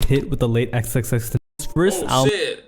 hit with the late XXX first album. Shit.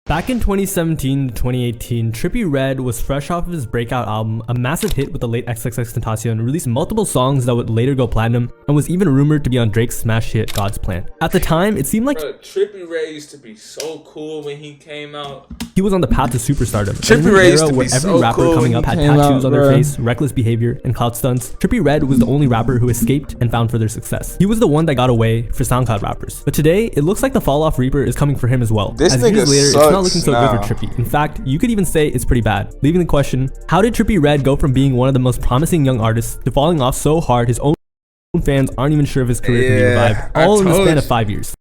Back in 2017 to 2018, Trippie Redd was fresh off of his breakout album, a massive hit with the late XXXTentacion, released multiple songs that would later go platinum, and was even rumored to be on Drake's smash hit God's Plan. At the time, it seemed like Trippie Redd used to be so cool when he came out. He was on the path to superstardom. Trippie Redd used to be every so rapper cool coming when up he had came tattoos out, on their bruh. face, reckless behavior, and clout stunts. Trippie Redd was the only rapper who escaped and found further success. He was the one that got away for SoundCloud rappers. But today, it looks like the fall off Reaper is coming for him as well. This as nigga years later, it's sucks not looking so now. good for Trippie. In fact, you could even say it's pretty bad. Leaving the question, how did Trippie Redd go from being one of the most promising young artists to falling off so hard his own fans aren't even sure if his career can be revived, all in the span of 5 years?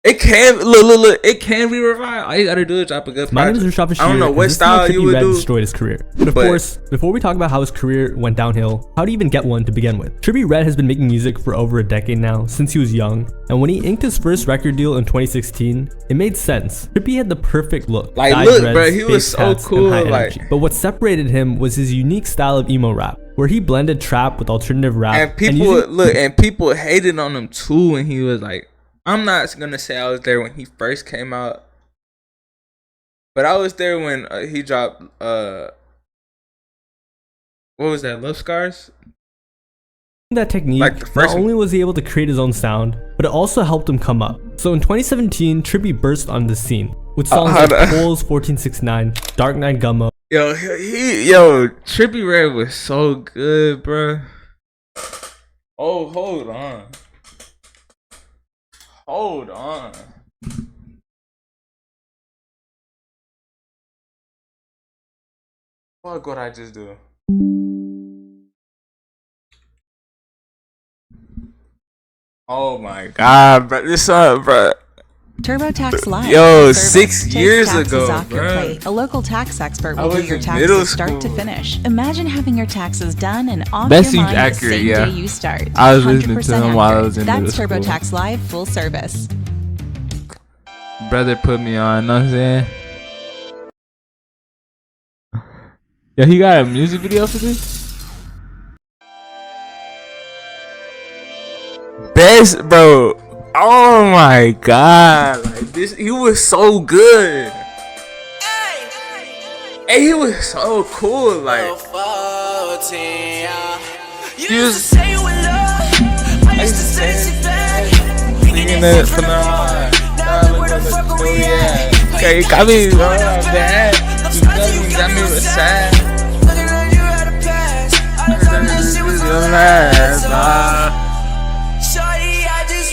It can look. It can be revived. All you gotta do is drop a good My name is project. Rashad Bashir. I don't know and what this is style how you Trippie would Redd do. destroyed his career. But of But- course, before we talk about how his career went downhill, how to even get one to begin with. Trippie Redd has been making music for over a decade now, since he was young, and when he inked his first record deal in 2016, it made sense. Trippie had the perfect look. Like, dyed look, dreads, bro, he was face so tats, and cool, high like- energy. But what separated him was his unique style of emo rap, where he blended trap with alternative rap. And people hated on him too when he was like. I'm not gonna say I was there when he first came out, but I was there when he dropped. What was that? Love Scars. That technique, Like the first not only was he able to create his own sound, but it also helped him come up. So in 2017, Trippie burst on the scene with songs like Cole's 1469, Dark Knight Gummo. Yo, Trippie Redd was so good, bro. Oh, hold on. Hold on. Fuck what I just do. Oh my god, bro. This up, bro. TurboTax Live. Yo, service 6 takes years taxes ago, off your bruh. plate. A local tax expert I will do was your in middle taxes start to school. finish. Imagine having your taxes done and off That your seems mind accurate, the same yeah. day you start. I was listening to 100% him while I accurate. was in That's middle school. TurboTax Live full service. Brother put me on, know what I'm saying? Yo, he got a music video for this? Best, bro. Oh my god. Like this, he was so good. Hey, he was so cool. Like, he was. I used to say singing that from the heart. Okay, you got me bad. You got me with sad.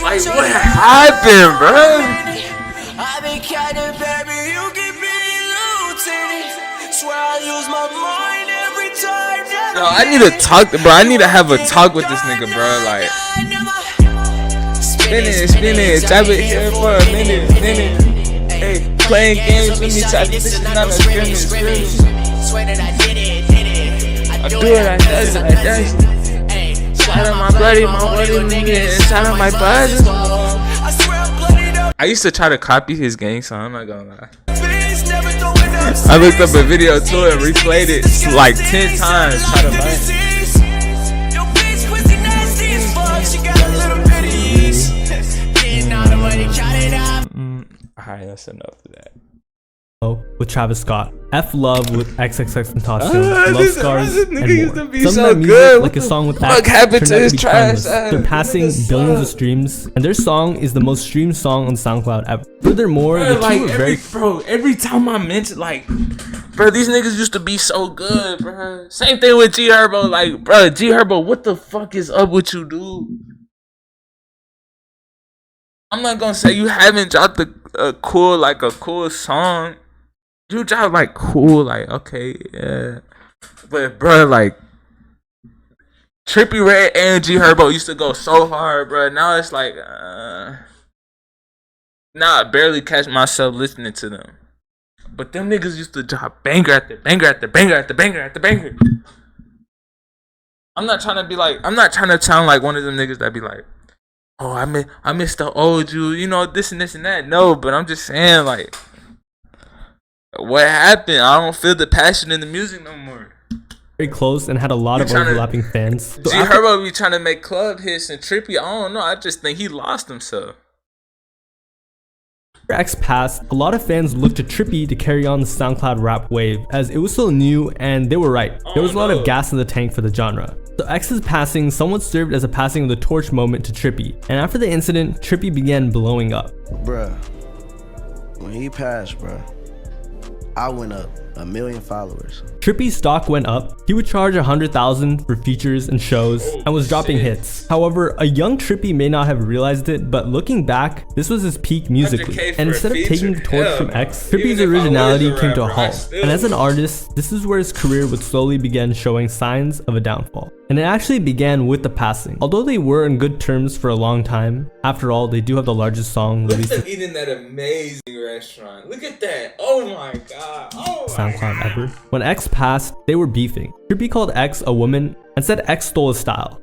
Like, what happened, bro? I've been counting, baby, you give me lieutenant. Swear I lose my mind every time. No, I need to talk, bro. I need to have a talk with this nigga, bro. Like, spin it, tap it here for a minute. Hey, playing games with me, tap this is not a scrimmage. Swear that I did it. I do it, I does it, I does it. Inside of my bloody nigga, inside of my body. I swear I'm bloodied up. I used to try to copy his gang song, I'm not gonna lie. Please never throw it up. I looked up a video to it, replayed it like 10 times, try to learn. Your bitch pussy nasty as fuck. She got a little bit of yeast. Getting all the money, count it up. Alright, that's enough of that. With Travis Scott, F Love with XXXTentacion, Love this Scars, nigga and used more. to be Some so of that music, good. like a song with What X, happened to turned out his be trash timeless, ass? surpassing Nigga billions suck. of streams, and their song is the most streamed song on SoundCloud ever. Furthermore, the two Like, were very every time I mention, like, bro, these niggas used to be so good, bro. Same thing with G Herbo, like, bro, G Herbo, what the fuck is up with you, dude? I'm not gonna say you haven't dropped a cool song. You dropped like cool, like, okay, yeah. But bro, like, Trippie Redd and G Herbo used to go so hard, bro. Now it's like, now I barely catch myself listening to them. But them niggas used to drop banger after banger after banger after banger after banger. I'm not trying to sound like one of them niggas that be like, oh, I miss the old you know, this and this and that. No, but I'm just saying, like, what happened? I don't feel the passion in the music no more. very close and had a lot of tryna- overlapping fans. So G after Herbo be trying to make club hits, and Trippie, I don't know. I just think he lost himself. X passed, a lot of fans looked to Trippie to carry on the SoundCloud rap wave, as it was still new and they were right. There was a lot of gas in the tank for the genre. So X's passing somewhat served as a passing of the torch moment to Trippie, and after the incident, Trippie began blowing up. Bruh, when he passed, bruh, I went up 1 million followers. Trippie's stock went up. He would charge 100,000 for features and shows and was dropping hits. However, a young Trippie may not have realized it, but looking back, this was his peak musically. 100K And for a instead of taking the feature? torch Hell from no. X, Even Trippie's if I was originality a came to a rapper, I halt. still And as an would. artist, this is where his career would slowly begin showing signs of a downfall. And it actually began with the passing. Although they were in good terms for a long time, after all, they do have the largest song Look at released them eating that amazing restaurant. Look at that. Oh my god. Oh my SoundCloud ever. When X passed, they were beefing. Trippie called X a woman and said X stole his style.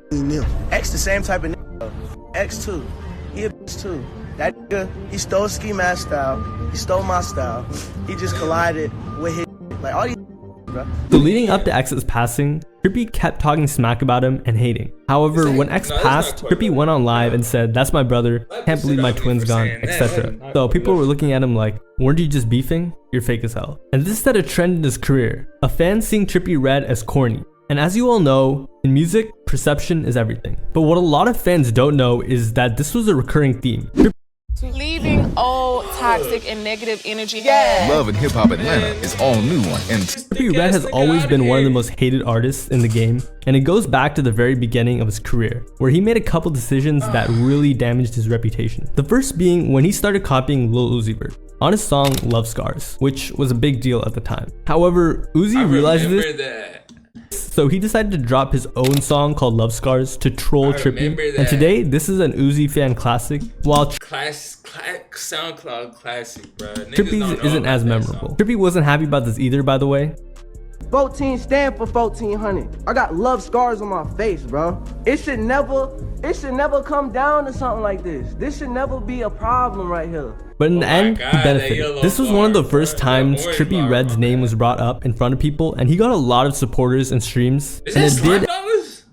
X the same type of nigga. X too. He a bitch too. That nigga, he stole Ski Mask style. He stole my style. He just collided with his like all these bro. So leading up to X's passing, Trippie kept talking smack about him and hating. However, when X passed, Trippie went on live and said, "That's my brother, can't believe my twin's gone," etc. So people were looking at him like, "Weren't you just beefing? You're fake as hell." And this set a trend in his career. A fan seeing Trippie Redd as corny. And as you all know, in music, perception is everything. But what a lot of fans don't know is that this was a recurring theme. Leaving old toxic and negative energy. Love and Hip Hop Atlanta is all new on MTV. Trippie Redd has always been one of the most hated artists in the game, and it goes back to the very beginning of his career, where he made a couple decisions that really damaged his reputation. The first being when he started copying Lil Uzi Vert on his song Love Scars, which was a big deal at the time. However, Uzi realized this, that. so he decided to drop his own song called Love Scars to troll Trippie, remember and that. today this is an Uzi fan classic, while SoundCloud classic, bro. Trippie's isn't as memorable. Trippie wasn't happy about this either, by the way. 14 stand for 1400. I got love scars on my face, bro. It should never come down to something like this. This should never be a problem right here. But in the end, God, he that benefited. yellow This was one of the bar, first bro. times That orange Trippie bar, Redd's my name bad. was brought up in front of people, and he got a lot of supporters and streams, Is and that it Slime did Dollars?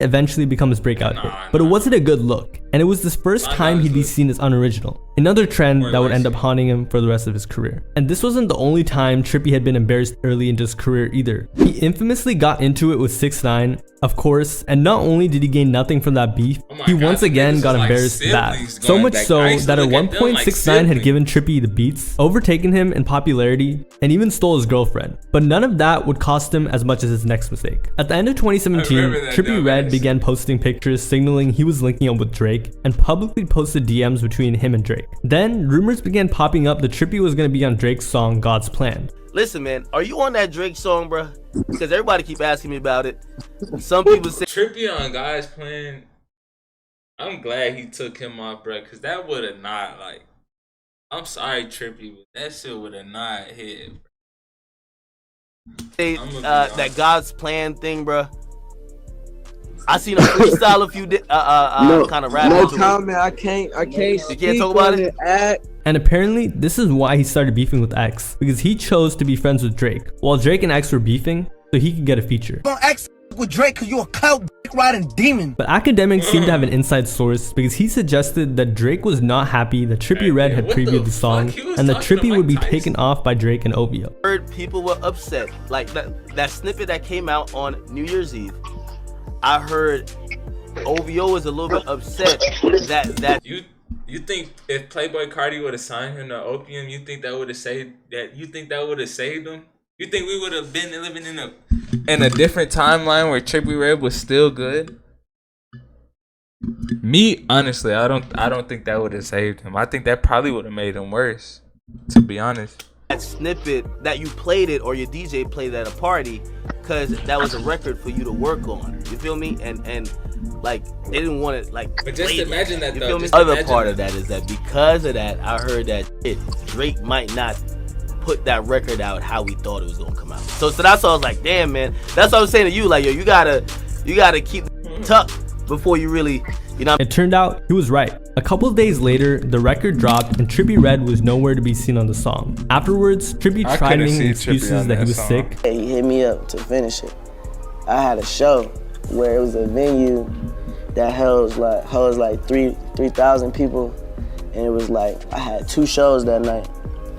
eventually become his breakout hit. Nah, But it nah. wasn't a good look, and it was this first Slime time Dollars he'd be look- seen as unoriginal. Another trend Or that would end lazy. up haunting him for the rest of his career. And this wasn't the only time Trippie had been embarrassed early into his career either. He infamously got into it with 6ix9ine, of course, and not only did he gain nothing from that beef, Oh my he God, once the again niggas got is like embarrassed bad. siblings So going much back. so I used to that at look one at them point like 6ix9ine had siblings. given Trippie the beats, overtaken him in popularity, and even stole his girlfriend. But none of that would cost him as much as his next mistake. At the end of 2017, I remember that Trippie Redd dumbass. began posting pictures signaling he was linking up with Drake and publicly posted DMs between him and Drake. Then, rumors began popping up that Trippie was going to be on Drake's song God's Plan. Listen, man, are you on that Drake song, bro? Because everybody keep asking me about it. Some people say Trippie on God's Plan. I'm glad he took him off, bro, because that would have not, like, I'm sorry, Trippie, but that shit would have not hit. I'ma be that honest. God's plan thing, bro. I seen a freestyle a few kind of rap. No into it. comment. I can't speak talk about on it? Act. And apparently, this is why he started beefing with X, because he chose to be friends with Drake, while Drake and X were beefing, so he could get a feature. Don't X with Drake cause you a clout dick riding demon. But academics seem to have an inside source because he suggested that Drake was not happy that Trippie Redd had what the previewed the song, fuck? He was and that talking to Trippie would be Mike Tyson. taken off by Drake and OVO. Heard people were upset. Like that snippet that came out on New Year's Eve. I heard OVO was a little bit upset that You think if Playboy Cardi would have signed him to Opium, you think that would have saved that? You think that would have saved him? You think we would have been living in a different timeline where Trippie Redd was still good? Me, honestly, I don't think that would have saved him. I think that probably would have made him worse. To be honest. that snippet that you played it or your DJ played at a party, because that was a record for you to work on. You feel me? And like they didn't want it like. But just played. imagine that You though. feel me? Just Other imagine part of that is that because of that, I heard that Drake might not put that record out how we thought it was gonna come out. So that's why I was like, damn man, that's what I was saying to you. Like yo, you gotta keep it tucked before you really, you know. It turned out he was right. A couple of days later, the record dropped and Trippie Redd was nowhere to be seen on the song. Afterwards, Trippie I tried couldn't making see excuses Trippie on that he that was song. sick. He hit me up to finish it. I had a show where it was a venue that holds like 3,000 people, and it was like I had 2 shows that night.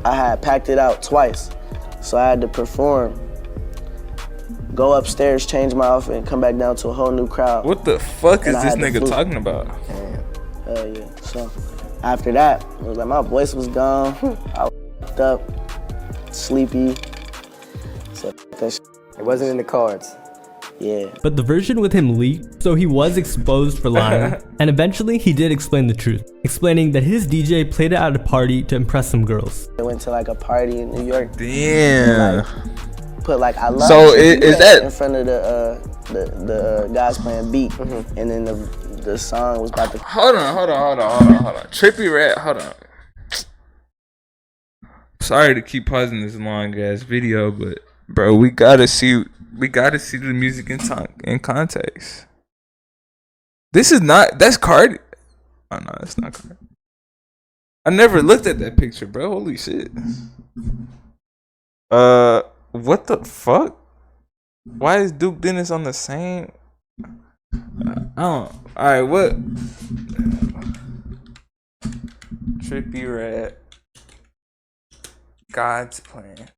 I had packed it out twice, so I had to perform, go upstairs, change my outfit, and come back down to a whole new crowd. What the fuck is this nigga talking about? Hell yeah. So after that, it was like my voice was gone. I was f***ed up, sleepy. So that shit. It wasn't in the cards. Yeah. But the version with him leaked, so he was exposed for lying. And eventually, he did explain the truth, explaining that his DJ played it at a party to impress some girls. I went to like a party in New York. Damn. Like, put like I love. So is that in front of the guys playing beat, and then the song was about to. Hold on. Trippie Redd, hold on. Sorry to keep pausing this long ass video, but bro, we gotta see the music in context. That's Cardi. Oh no, that's not Cardi. I never looked at that picture, bro. Holy shit. What the fuck? Why is Duke Dennis on the same? Alright, what? Trippie Redd. God's Plan.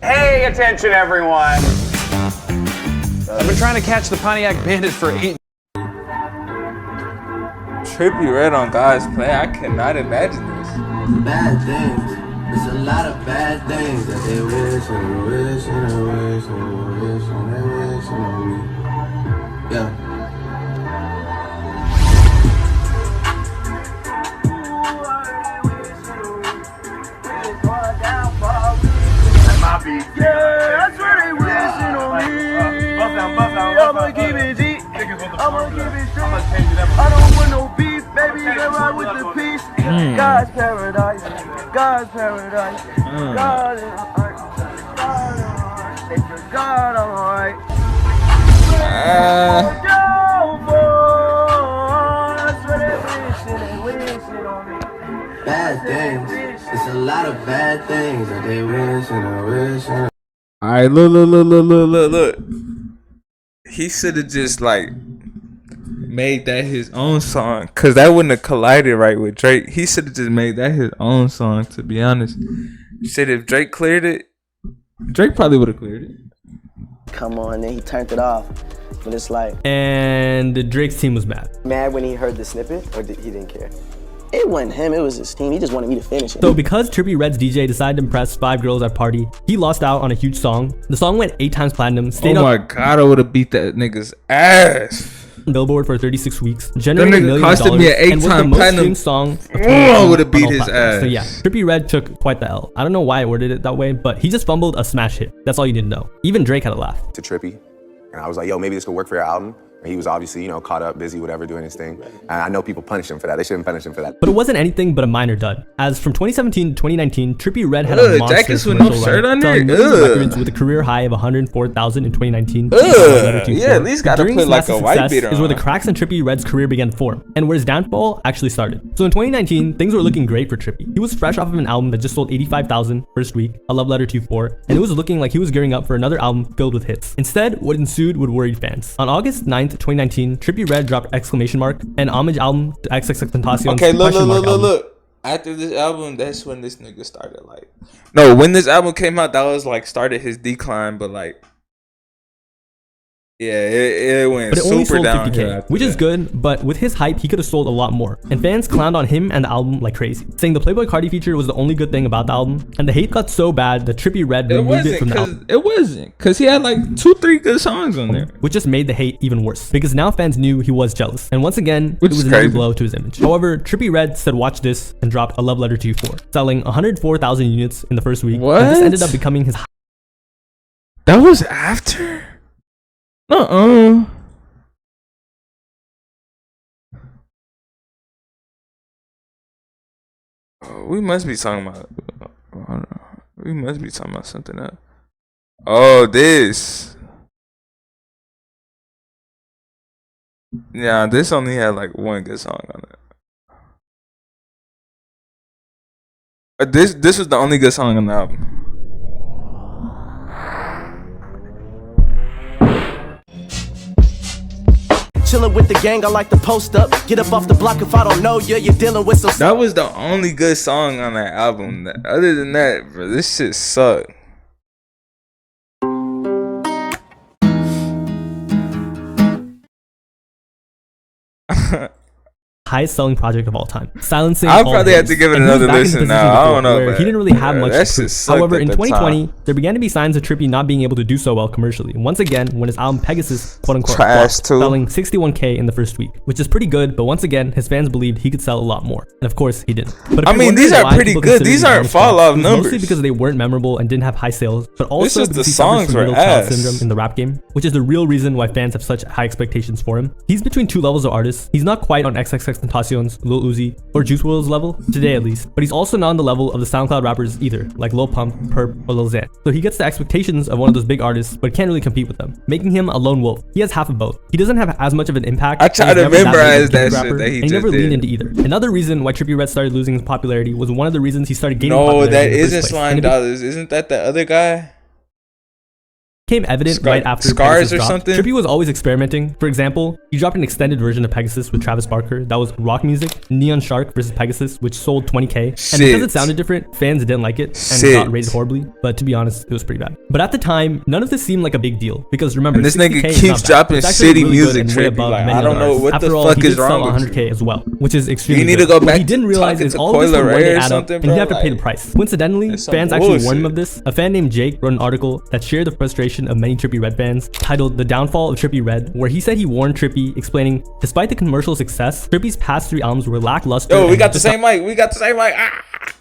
Hey, attention everyone! I've been trying to catch the Pontiac Bandit for 8. Trippie Redd on God's Plan. I cannot imagine this. Bad things. There's a lot of bad things that they wish and wish and wish and wish and they wish on me. Yeah. Yeah, that's what they wishing on me. I'ma keep it deep. I'ma keep it straight. I don't want no beef, baby. They ride with the peace. God's paradise. God's paradise. God is alright. God is alright. God alright. That's what they wishing on me. Bad things. It's a lot of bad things that they wish and wish and. Alright, look. He should have just like made that his own song, cause that wouldn't have collided right with Drake. He should have just made that his own song, to be honest. Said if Drake cleared it, Drake probably would have cleared it. Come on, then he turned it off. But it's like. And Drake's team was mad. Mad when he heard the snippet, or he didn't care? It wasn't him, it was his team. He just wanted me to finish it. So because Trippie Redd's DJ decided to impress 5 girls at a party, he lost out on a huge song. The song went 8 times platinum, stayed oh my god, I would have beat that nigga's ass. Billboard for 36 weeks, generated $1 million, costed me an 8 and was the time most platinum streamed song. I would have beat his ass. So yeah, Trippie Redd took quite the L. I don't know why I worded it that way, but he just fumbled a smash hit. That's all you need to know. Even Drake had a laugh. To Trippie, and I was like, yo, maybe this could work for your album. And he was obviously, you know, caught up, busy, whatever, doing his thing. And I know people punish him for that. They shouldn't punish him for that. But it wasn't anything but a minor dud. As from 2017 to 2019, Trippie Redd had a monster jackets with no shirt on there. Records with a career high of 104,000 in 2019. Yeah, at least gotta put like a white beater on. Is where the cracks in Trippie Redd's career began to form, and where his downfall actually started. So in 2019, things were looking great for Trippie. He was fresh off of an album that just sold 85,000 first week, A Love Letter to 4, and it was looking like he was gearing up for another album filled with hits. Instead, what ensued would worry fans. On August 9th, 2019, Trippie Redd dropped exclamation mark, an homage album to XXXTentacion's Okay, look. After this album, that's when this nigga started like. No, when this album came out, that was like started his decline, but like. Yeah, it went but it only super sold down 50K, which is good, but with his hype, he could have sold a lot more. And fans clowned on him and the album like crazy, saying the Playboi Carti feature was the only good thing about the album, and the hate got so bad that Trippie Redd removed it from the album. It wasn't, because he had like 2-3 good songs on there. Which just made the hate even worse, because now fans knew he was jealous. And once again, which it was another blow to his image. However, Trippie Redd said watch this and dropped A Love Letter to 4, selling 104,000 units in the first week. What? And this ended up becoming his. That was after? We must be talking about. We must be talking about something else. Oh, this. Yeah, this only had like one good song on it. This was the only good song on the album. chilling with the gang, I like to post up. Get up off the block if I don't know you. You're dealing with some. That was the only good song on that album. Other than that, bro, this shit sucked. Highest selling project of all time, silencing. I'll all probably have to voices. give it And he was another back in the listen position now. I before don't know, where man. he didn't really have much That to shit prove. sucked However, at in the 2020, time. there began to be signs of Trippie not being able to do so well commercially. Once again, when his album Pegasus, quote unquote, Trash flopped, too. selling 61K in the first week, which is pretty good. But once again, his fans believed he could sell a lot more, and of course, he didn't. But if I you're mean, these wondering are why pretty people good. consider These these aren't albums fall flop, off it was numbers. mostly because they weren't memorable and didn't have high sales, but also just because the he suffers songs from were middle child ass. syndrome in the rap game, which is the real reason why fans have such high expectations for him. He's between two levels of artists. He's not quite on XXXTentacion's, Lil Uzi, or Juice WRLD's level, today at least, but he's also not on the level of the SoundCloud rappers either, like Lil Pump, Perp, or Lil Xan. So he gets the expectations of one of those big artists, but can't really compete with them, making him a lone wolf. He has half of both. He doesn't have as much of an impact. I try and he's to never memorize big of a that rapper, shit that he and he never just leaned did. into either. Another reason why Trippie Redd started losing his popularity was one of the reasons he started gaining No, popularity that in the first isn't place. Slime And it Dollars. Isn't that the other guy? became evident right after Scars Pegasus or dropped. something? Trippie was always experimenting. For example, he dropped an extended version of Pegasus with Travis Barker that was rock music, Neon Shark versus Pegasus, which sold 20K. And Shit. because it sounded different, fans didn't like it and Shit. got rated horribly. But to be honest, it was pretty bad. But at the time, none of this seemed like a big deal because remember, And this 60K nigga is keeps not bad. dropping It's actually shitty really good music, and way Trippie. above Like, many I don't other know artists. what the After all, fuck he is did sell wrong with 100K as well, which is You extremely need good. to go What back he didn't to realize talking is to all this Coil would one Ray day or add up, something, and he'd bro. have to pay the Like, price. Coincidentally, it's some fans actually warned him bullshit. of this. A fan named Jake wrote an article that shared the frustration of many Trippie Redd fans titled The Downfall of Trippie Redd, where he said he warned Trippie, explaining, despite the commercial success, Trippie's past 3 albums were lackluster. Yo, we and got the just same mic. We got the same mic.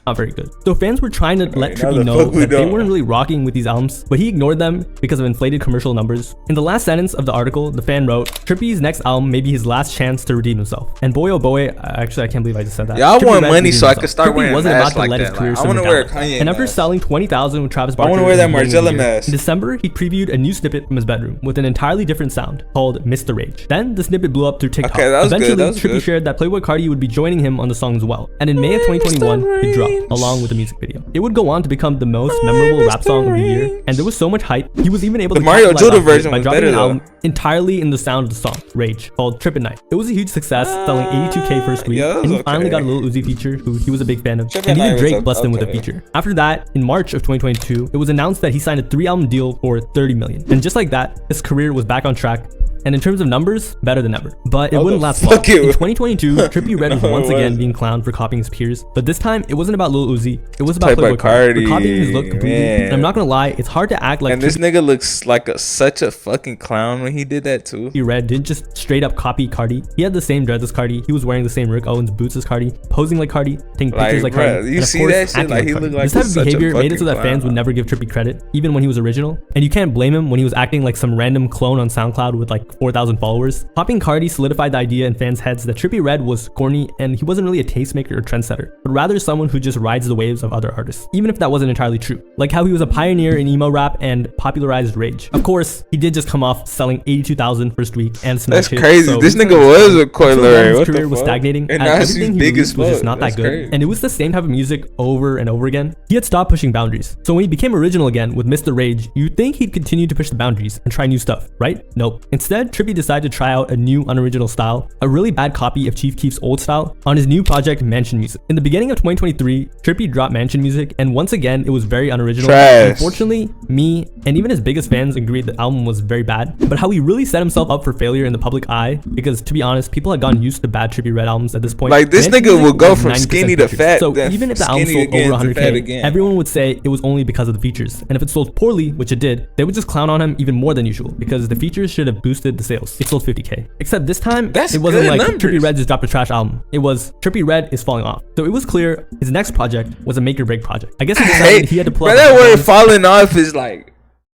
not very good. So fans were trying to let now Trippie the know fuck we that they don't. weren't really rocking with these albums, but he ignored them because of inflated commercial numbers. In the last sentence of the article, the fan wrote, Trippie's next album may be his last chance to redeem himself. And boy oh boy, actually I can't believe I just said that. Yeah, I Trippie want Redd money redeemed so I himself. could start Trippie wearing wasn't masks about to like let his that. career Like, I simmer wanna wear a down. Kanye And after mask. selling 20,000 with Travis Barker, wanna wear that in the beginning of the Margiela year, mask. in December, he previewed a new snippet from his bedroom with an entirely different sound called Mr. Rage. Then the snippet blew up through TikTok. Okay, that was good, Eventually, that was Trippie good. shared that Playboi Carti would be joining him on the song as well. And in May of 2021, it dropped along with the music video. It would go on to become the most memorable rap song of the year, and there was so much hype, he was even able The to Mario capitalize Judah off it version by was dropping better, an though. album entirely in the sound of the song, Rage, called Trippin' Night. It was a huge success, selling 82K first week, Yeah, that was and he finally got a okay. Lil Uzi feature, who he was a big fan of, Trippin' and Night even was Drake blessed him with a okay. feature. After that, in March of 2022, it was announced that he signed a 3-album deal for $30 million. And just like that, his career was back on track. And in terms of numbers, better than ever. But it How wouldn't the last long. fuck it In was- 2022, Trippie Redd was No, it once again wasn't. being clowned for copying his peers. But this time, it wasn't about Lil Uzi. It was about Playboi Playboi Carti. For Carti, copying his look completely. man. And I'm not gonna lie, it's hard to act like And this nigga looks like such a fucking clown when he did that too. Trippie Redd didn't just straight up copy Cardi. He had the same dreads as Cardi. He was wearing the same Rick Owens boots as Cardi, posing like Cardi, taking Like, pictures like bruh, Cardi. you and of see course, that shit? acting Like, he Cardi. looked like this type of such a behavior made it so that fucking fans would clown. never give Trippie credit, even when he was original. And you can't blame him when he was acting like some random clone on SoundCloud with like 4,000 followers. Copying Cardi solidified the idea in fans' heads that Trippie Redd was corny and he wasn't really a tastemaker or trendsetter, but rather someone who just rides the waves of other artists, even if that wasn't entirely true. Like how he was a pioneer in emo rap and popularized Rage. Of course, he did just come off selling 82,000 first week and That's smash hits, crazy. so This he's nigga on his was own. a Coil Until then, Ray. his What the career was fuck? stagnating, And as now he's everything he big released as was just fuck. not that That's good, crazy. and it was the same type of music over and over again. He had stopped pushing boundaries. So when he became original again with Mr. Rage, you'd think he'd continue to push the boundaries and try new stuff, right? Nope. Instead, Trippie decided to try out a new unoriginal style, a really bad copy of Chief Keef's old style, on his new project Mansion Music. In the beginning of 2023, Trippie dropped Mansion Music, and once again, it was very unoriginal. Trash. Unfortunately, me and even his biggest fans agreed the album was very bad, but how he really set himself up for failure in the public eye, because to be honest, people had gotten used to bad Trippie Redd albums at this point. Like, this Mansion nigga Music will go was from 90% skinny to features. fat, So then even if the album skinny sold again over to fat 100K, again. everyone would say it was only because of the features. And if it sold poorly, which it did, they would just clown on him even more than usual, because the features should have boosted the sales. It sold 50K. Except this time, That's it wasn't good like numbers. Trippie Redd just dropped a trash album. It was Trippie Redd is falling off. So it was clear his next project was a make or break project. I guess he decided he had to pull But out that the word guns. falling off is like,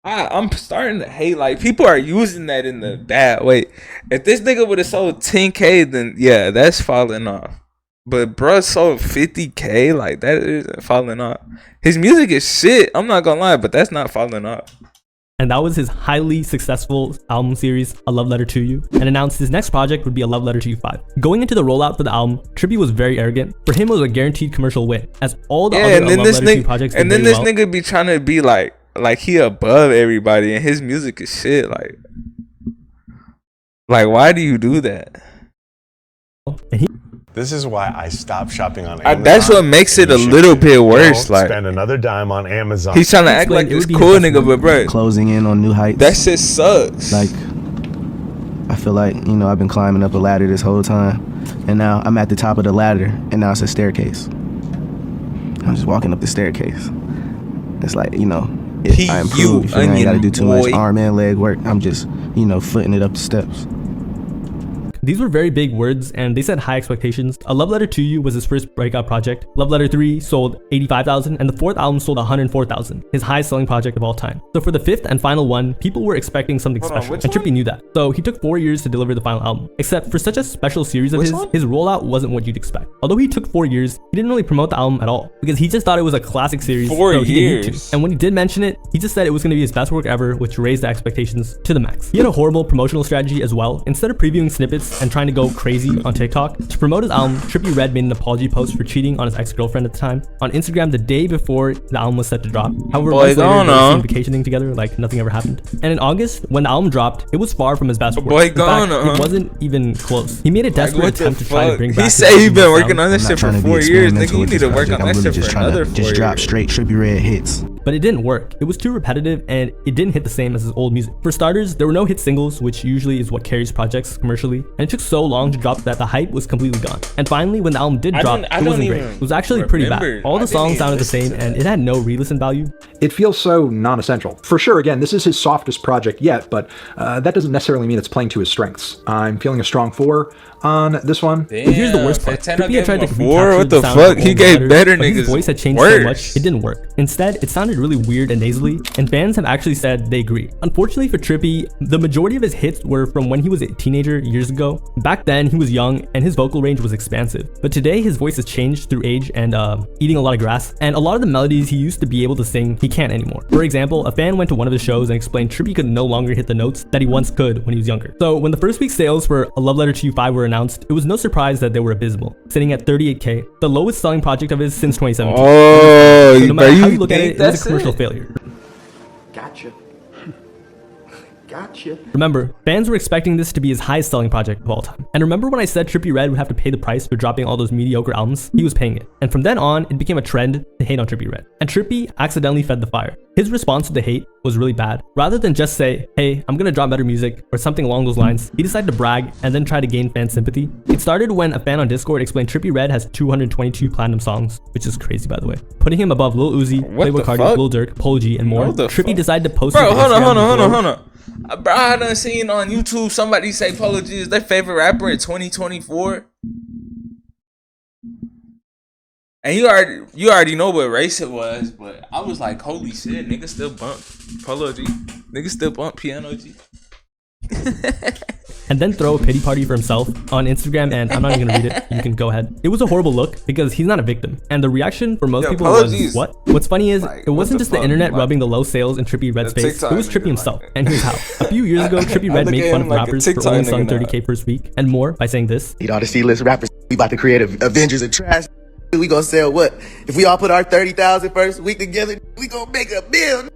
I'm starting to hate. Like, people are using that in the bad way. If this nigga would have sold 10K, then yeah, that's falling off. But bro sold 50K, like that isn't falling off. His music is shit. I'm not gonna lie, but that's not falling off. And that was his highly successful album series, A Love Letter to You, and announced his next project would be A Love Letter to You 5. Going into the rollout for the album, Trippie was very arrogant. For him, it was a guaranteed commercial win, as all the Yeah, other and A then Love this Letter to You nigga, projects and did then very this well. nigga be trying to be like he above everybody, and his music is shit. Like, Like, why do you do that? This is why I stopped shopping on Amazon. That's what makes it a little bit worse. Don't Like, spend another dime on Amazon. he's trying to act like this cool nigga, but bro, Closing in on new heights. that shit sucks. Like, I feel like, you know, I've been climbing up a ladder this whole time, and now I'm at the top of the ladder, and now it's a staircase. I'm just walking up the staircase. It's like, you know, if I improve, you know, I ain't gotta do too much arm and leg work. I'm just, you know, footing it up the steps. These were very big words, and they set high expectations. A Love Letter to You was his first breakout project. Love Letter 3 sold 85,000, and the fourth album sold 104,000, his highest selling project of all time. So for the fifth and final one, people were expecting something special, and Trippie knew that. So he took 4 years to deliver the final album. Except for such a special series of his rollout wasn't what you'd expect. Although he took 4 years, he didn't really promote the album at all, because he just thought it was a classic series. 4 so he didn't need years. to. And when he did mention it, he just said it was going to be his best work ever, which raised the expectations to the max. He had a horrible promotional strategy as well. Instead of previewing snippets and trying to go crazy on TikTok, to promote his album, Trippie Redd made an apology post for cheating on his ex-girlfriend at the time on Instagram the day before the album was set to drop. However, months later, they were seen vacationing together like nothing ever happened. And in August, when the album dropped, it was far from his best work. In fact, it wasn't even close. He made a desperate attempt to try to bring back. He said he been working on this shit for 4 years. Nigga, you need to work on that shit for another 4 years. Just drop straight Trippie Redd hits. But it didn't work. It was too repetitive, and it didn't hit the same as his old music. For starters, there were no hit singles, which usually is what carries projects commercially, and it took so long to drop that the hype was completely gone. And finally, when the album did drop, it wasn't great. It was actually pretty bad. All the songs sounded the same, and it had no re-listen value. It feels so non-essential. For sure, again, this is his softest project yet, but that doesn't necessarily mean it's playing to his strengths. I'm feeling a strong 4 on this one. But here's the worst part. Trippie had tried to recapture what the sound fuck? of He old gave letters, better but niggas his voice had changed worse. so much, it didn't work. Instead, it sounded really weird and nasally, and fans have actually said they agree. Unfortunately for Trippie, the majority of his hits were from when he was a teenager years ago. Back then, he was young and his vocal range was expansive. But today, his voice has changed through age and eating a lot of grass, and a lot of the melodies he used to be able to sing, he can't anymore. For example, a fan went to one of his shows and explained Trippie could no longer hit the notes that he once could when he was younger. So when the first week sales for A Love Letter to You 5 were announced, it was no surprise that they were abysmal, sitting at 38K, the lowest selling project of his since 2017. Oh, so no matter how you look at it, it was a commercial failure. Gotcha. Gotcha. Remember, fans were expecting this to be his highest selling project of all time. And remember when I said Trippie Redd would have to pay the price for dropping all those mediocre albums? He was paying it. And from then on, it became a trend to hate on Trippie Redd. And Trippie accidentally fed the fire. His response to the hate was really bad. Rather than just say, hey, I'm gonna drop better music, or something along those lines, he decided to brag and then try to gain fan sympathy. It started when a fan on Discord explained Trippie Redd has 222 platinum songs, which is crazy by the way, putting him above Lil Uzi, Playboi Carti, Lil Durk, Polo G, and more. Trippie decided to post it on Instagram. Hold on. Bro, I done seen on YouTube somebody say Polo G is their favorite rapper in 2024. And you already know what race it was, but I was like, holy shit, niggas still bump Polo G. Niggas still bump Piano G. And then throw a pity party for himself on Instagram, and I'm not even gonna read it. You can go ahead. It was a horrible look because he's not a victim, and the reaction for most people was what? What's funny is it wasn't just the internet rubbing the low sales in Trippie Redd's face. It was Trippie himself, and here's how. A few years ago, Trippie Redd made fun of rappers for only selling 30K first week and more by saying this. Eat all the C-list rappers. We about to create Avengers of trash. We gonna sell what? If we all put our 30,000 first week together, we gonna make a bill.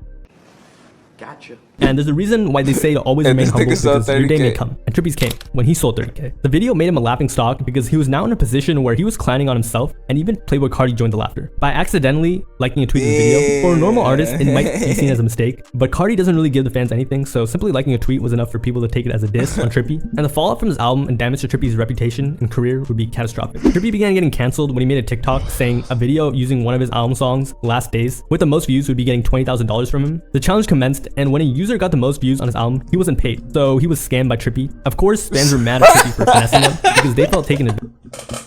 Gotcha. And there's a reason why they say to always remain humble, because your day may come. And Trippie's came when he sold 30K. The video made him a laughing stock because he was now in a position where he was clowning on himself, and even Playboi Carti joined the laughter. By accidentally liking a tweet in the video, for a normal artist, it might be seen as a mistake, but Carti doesn't really give the fans anything, so simply liking a tweet was enough for people to take it as a diss on Trippie. And the fallout from his album and damage to Trippie's reputation and career would be catastrophic. Trippie began getting cancelled when he made a TikTok saying a video using one of his album songs, Last Days, with the most views would be getting $20,000 from him. The challenge commenced, and when a user got the most views on his album, he wasn't paid, so he was scammed by Trippie. Of course, fans were mad at Trippie for finessing them because they felt taken advantage.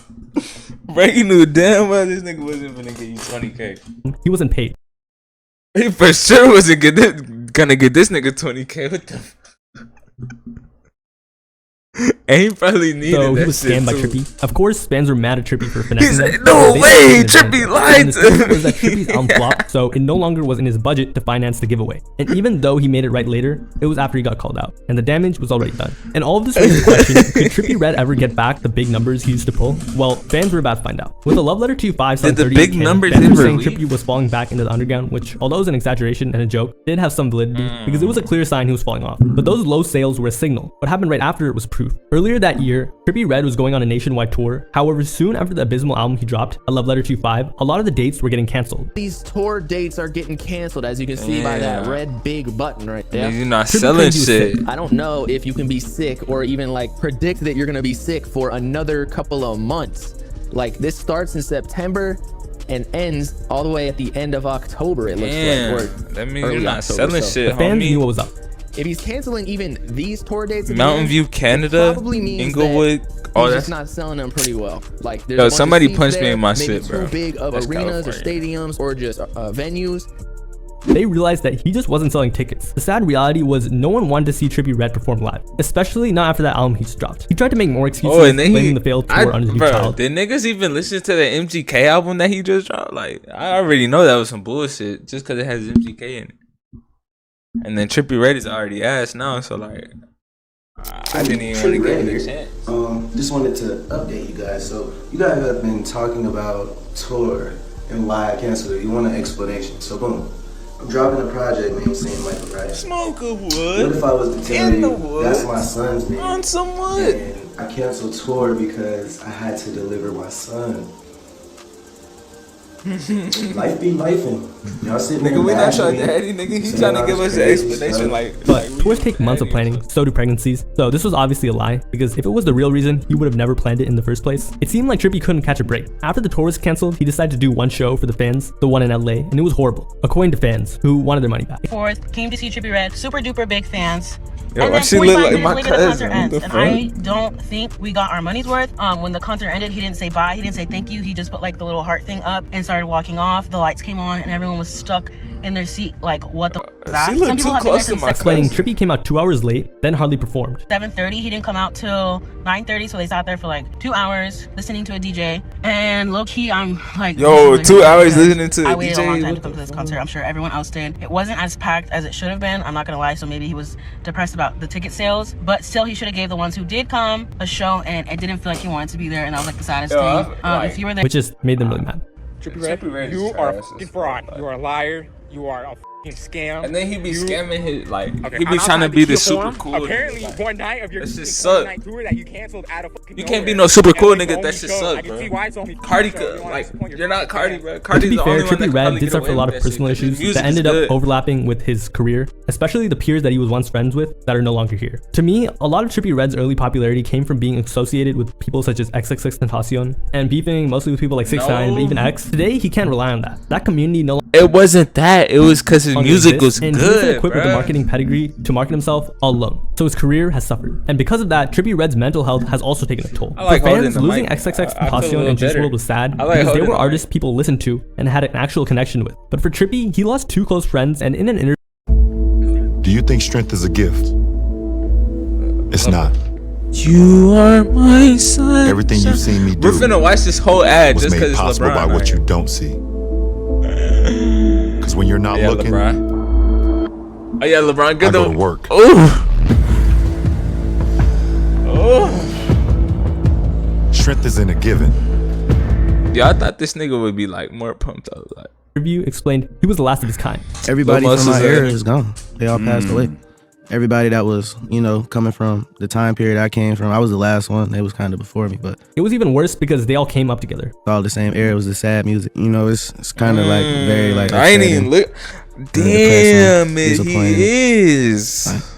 Bro, you knew damn well this nigga wasn't gonna get you 20K. He wasn't paid. He for sure wasn't gonna get this nigga 20K. What the And he probably needed So he that was shit scammed by too. Trippy. Of course, fans were mad at Trippy for finessing them. said, "No They way, said Trippy lied And the to truth me." was that Trippy's album flopped, so it no longer was in his budget to finance the giveaway. And even though he made it right later, it was after he got called out, and the damage was already done. And all of this raises the question, could Trippie Redd ever get back the big numbers he used to pull? Well, fans were about to find out. With a Love Letter to 5 selling Did the 38K, big numbers fans were ever saying leak? Trippie was falling back into the underground, which, although it was an exaggeration and a joke, did have some validity because it was a clear sign he was falling off. But those low sales were a signal. What happened right after it was proof. Earlier that year, Trippie Redd was going on a nationwide tour. However, soon after the abysmal album he dropped, A Love Letter to 5, a lot of the dates were getting cancelled. These tour dates are getting canceled, as you can see by that red big button right there. You're not Trippie selling claimed he was shit. sick. I don't know if you can be sick or even like predict that you're gonna be sick for another couple of months. Like this starts in September and ends all the way at the end of October, it looks Damn, like. Or that means early you're not October, selling so shit, The fans homie. knew what was up. if he's canceling even these tour dates again, Mountain View, it Canada, probably means Inglewood, that all he's that. just not selling them pretty well. Like there's Yo, a bunch of somebody seats punched me there, in my maybe shit, too bro. big of That's arenas or California. stadiums or just venues. They realized that he just wasn't selling tickets. The sad reality was no one wanted to see Trippie Redd perform live, especially not after that album he just dropped. He tried to make more excuses, Oh, and then blaming the failed tour on his new bro, child. did niggas even listen to the MGK album that he just dropped? Like, I already know that was some bullshit just because it has MGK in it. And then Trippie Redd is already ass now, so like, I didn't even want to give it a chance. Just wanted to update you guys. So you guys have been talking about tour and why I canceled it. You want an explanation? So boom, I'm dropping a project named Saint Michael, right? Smoke a wood. What if I was to tell In the you woods. that's my son's name? On some wood. And I canceled tour because I had to deliver my son. Life be lifing. Y'all sitting there Nigga, we not bashing your me, daddy, nigga. He saying trying I to give was us an crazy, explanation stuff. like. But tours take months of planning, so do pregnancies. So this was obviously a lie, because if it was the real reason, he would have never planned it in the first place. It seemed like Trippie couldn't catch a break. After the tour was cancelled, he decided to do one show for the fans, the one in LA, and it was horrible, according to fans, who wanted their money back. 4th, came to see Trippie Redd, super duper big fans. Yo, And why then she 45 look like minutes my later, the concert cousin? ends, What the and fuck? I don't think we got our money's worth. When the concert ended, he didn't say bye, he didn't say thank you, he just put like the little heart thing up and started walking off. The lights came on and everyone was stuck in their seat like, what the f is that? She looked Some too people have been close there to since my Explaining Trippie came out 2 hours late, then hardly performed. 7:30, he didn't come out till 9:30, so they sat there for like 2 hours listening to a DJ. And low-key, I'm like, Yo, this is 2 hours because listening to I a waited a long DJ. time to come to this concert. I'm sure everyone else did. It wasn't as packed as it should have been, I'm not gonna lie, so maybe he was depressed about the ticket sales, but still he should have gave the ones who did come a show, and it didn't feel like he wanted to be there, and that was like the saddest Yo, thing. like- If you were there, Which just made them really mad. Trippie Redd, you are a fucking fraud. You are a liar. You are a fucking scam. And then he be scamming his like. Okay, He be I'm trying to outside be the kill super forum. cool. Apparently, nigga, like, one night of your that shit 20 suck. night tour that you canceled out of fucking You can't be nowhere. no super cool And it's nigga. the That only shit show. suck, I can bro. see why it's only Cardi show. could You wanna like. disappoint your You're not fans. Cardi, bro. But to Cardi's be the fair, only one that Trippie can Redd probably did get suffer a away lot with of that personal shit, 'cause his issues music that ended is up good. overlapping with his career, especially the peers that he was once friends with that are no longer here. To me, a lot of Trippie Redd's early popularity came from being associated with people such as XXXTentacion and beefing mostly with people like 6ix9ine, but even X. Today, he can't rely on that. That community no longer It wasn't that. It was because his music was and he wasn't good, equipped with the bruh. marketing pedigree to market himself alone. So his career has suffered. And because of that, Trippie Redd's mental health has also taken a toll. I like For holding fans, the losing mic. I feel a XXXTentacion little and Juice better. WRLD was sad I like because they holding were the artists people listened to and had an actual connection with. But for Trippie, he lost 2 close friends, and in an interview, Do you think strength is a gift? It's not. You are my son. Everything you've seen me do We're finna watch this whole ad was just made because it's possible LeBron. by what right? you don't see. Because when you're not Yeah, looking, LeBron. Oh yeah, LeBron. I Good go though. to work. Oh. Oh. Strength isn't a given. Yeah, I thought this nigga would be like more pumped up. Like, interview explained he was the last of his kind. Everybody What from else my is era there? is gone. They all passed away. Everybody that was, coming from the time period I came from, I was the last one. They was kind of before me, but It was even worse because they all came up together. it's all the same era. It was the sad music. It's kind of like very like. I ain't even upsetting, look. depressing, Damn it, disappointing. he is.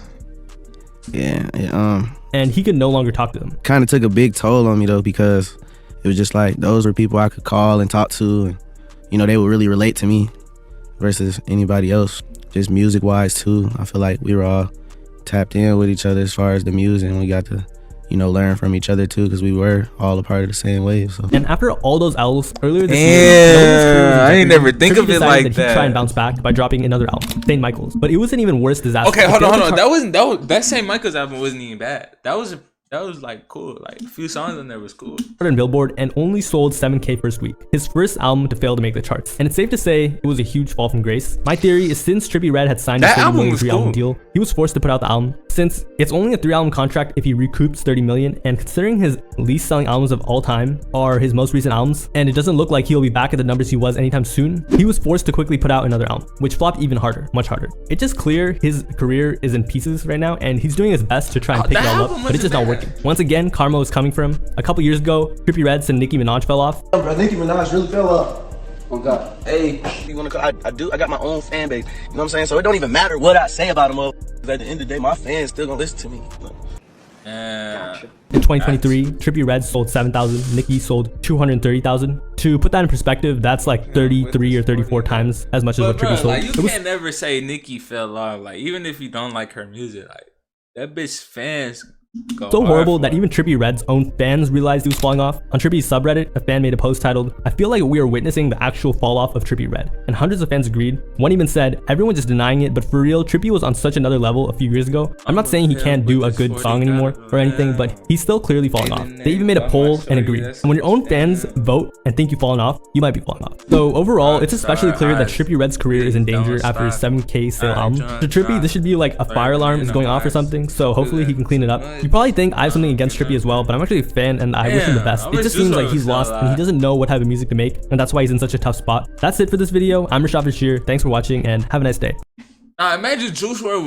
Yeah, And he could no longer talk to them. kind of took a big toll on me though, because it was just like those were people I could call and talk to, and they would really relate to me versus anybody else. Just music wise too, I feel like we were all tapped in with each other as far as the music, and we got to learn from each other too, because we were all a part of the same wave. So And after all those L's earlier this Damn, year, knowing his career was in I ain't jeopardy, never think Trippie of it decided like He'd that. try and bounce back by dropping another album, St. Michael's. But it was an even worse disaster. Okay, It hold failed on. to chart- That St. Michael's album wasn't even bad. That was That was like cool. Like a few songs on there was cool. On Billboard and only sold 7K first week. His first album to fail to make the charts. And it's safe to say it was a huge fall from grace. My theory is since Trippie Redd had signed a $30 million 3-album deal, he was forced to put out the album. Since it's only a 3-album contract if he recoups $30 million, and considering his least selling albums of all time are his most recent albums, and it doesn't look like he'll be back at the numbers he was anytime soon, he was forced to quickly put out another album, which flopped even harder, much harder. It's just clear his career is in pieces right now, and he's doing his best to try and pick it all up, but it's just not working. Once again, karma is coming for him. A couple years ago, Trippie Redd said Nicki Minaj fell off. Bro, Nicki Minaj really fell off. Oh God. Hey, you wanna I got my own fan base. You know what I'm saying? So it don't even matter what I say about them. At the end of the day, my fans still gonna listen to me. In 2023, Trippie Redd sold 7,000, Nicki sold 230,000. To put that in perspective, that's like 33 or 34 times as much as what Trippie sold. Like, you can't never say Nicki fell off. Like, even if you don't like her music, like that bitch fans go so horrible that her. even Trippie Redd's own fans realized he was falling off. On Trippie's subreddit, a fan made a post titled, "I feel like we are witnessing the actual fall off of Trippie Redd," and hundreds of fans agreed. One even said, "Everyone's just denying it, but for real, Trippie was on such another level a few years ago. I'm not saying he can't do a good song anymore or anything, but he's still clearly falling off." They even made a poll and agreed. And when your own fans vote and think you've fallen off, you might be falling off. So overall, it's especially clear that Trippie Redd's career is in danger after his 7K sale album. To Trippie, this should be like a fire alarm is going off or something, so hopefully he can clean it up. You probably think I have something against Trippie as well, but I'm actually a fan and I wish him the best. It just seems like he's lost and he doesn't know what type of music to make, and that's why he's in such a tough spot. That's it for this video. I'm Rashad Bashir. Thanks for watching and have a nice day. Imagine Juice WRLD